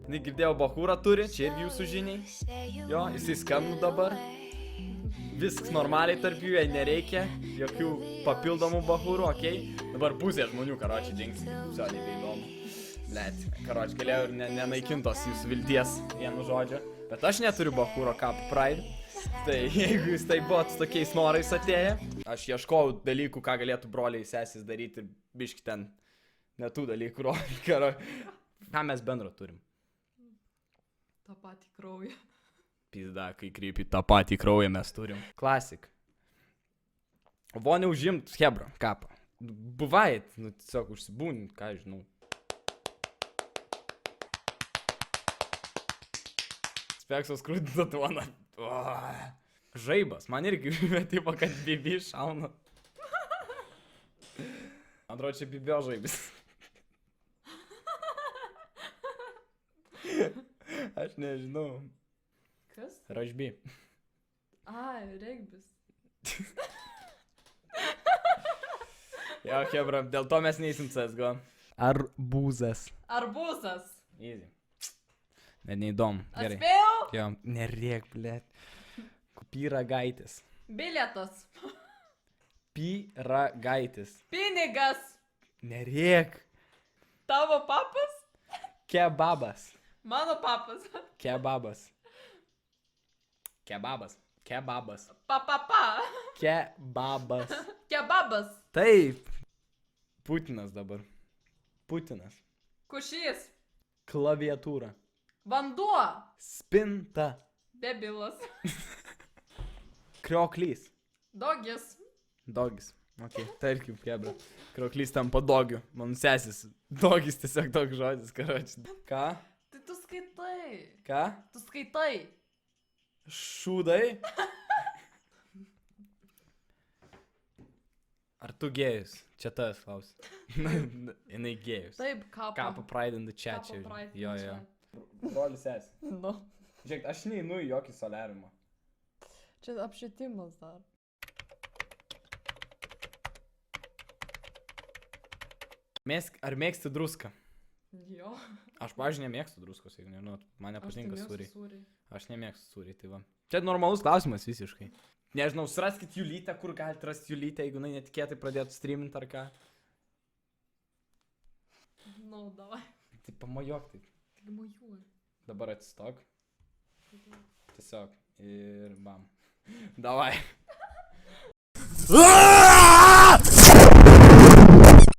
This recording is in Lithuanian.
Girdėjau, bachūrą turi, čia irgi jūsų žiniai. Jo, jisai skambina dabar. Viskas normaliai tarp jų, jai nereikia jokių papildomų bachūrų, okei. Dabar pusė žmonių, karočiui, dings. Visą nebeįdomu. Blet, karočiui, galėjau ir nenaikintos jūsų vilties vienu žodžiu. Bet aš neturiu bachūro Cup Pride. Tai jeigu jūs tai buvot su tokiais norais atėję, aš ieškojau dalykų, ką galėtų broliai sesės daryti ir biški ten netų dalykų, ką mes bendro turim. tą patį kraują. Pizda, kai krypi tą patį kraują mes turim. Klasik. Vonė užimt hebra, kapą. Buvait, nu tiesiog užsibūnint, ką žinau. Speksos krūdina tuoną. Žaibas, man irgi tipo, kad bibi šauna. Man atrodo, čia bibio žaibas. Aš nežinau. Kas? Ražby. Ai, regbis. Jo, hebra, dėl to mes neįsim CSGO. Arbūzas. Arbūzas. Easy. Net neįdomu. Gerai. Atspėjau? Jo, nerėk, blėt. Pyragaitis. Bilietas. Pyragaitis. Pinigas. Nerėk. Tavo papas? Kebabas. Mano papas. Kebabas. Kebabas. Kebabas. Pa. Kebabas. Kebabas. Taip. Putinas dabar. Putinas. Kušys. Klaviatūra. Vanduo. Spinta. Debilas. Krioklys. Dogis. Dogis. Ok, tarkim, kebra. Krioklys tampa dogiu. Man sesis. Dogis tiesiog toks žodis, karoči. Ką? Tai tu skaitai. Ką? Tu skaitai. Šūdai? Ar tu gėjus? Čia tas klaus. Jinai gėjus. Taip, kapą. Kapą Pride in the chat čia. Kapą Pride in the Jo. chat. Brolis esi. Nu. Žiūrėk, aš neinu į jokį soliarimą. Čia apšvietimas dar. Ar mėgsti druską? Jo. Aš, pavyzdžiui, nemėgstu druskos, jeigu nežinot, man nepatinka sūriai. sūriai. Aš nemėgstu sūriai, tai va. Čia normalus klausimas visiškai. Nežinau, suraskit Julytę, kur galite rasti Julytę, jeigu jinai netikėtai pradėtų streamint ar ką. Nu, davai. Tai pamojok taip. Tik mojuoju. Dabar atsistok. Tiesiog. Ir bam. Davai.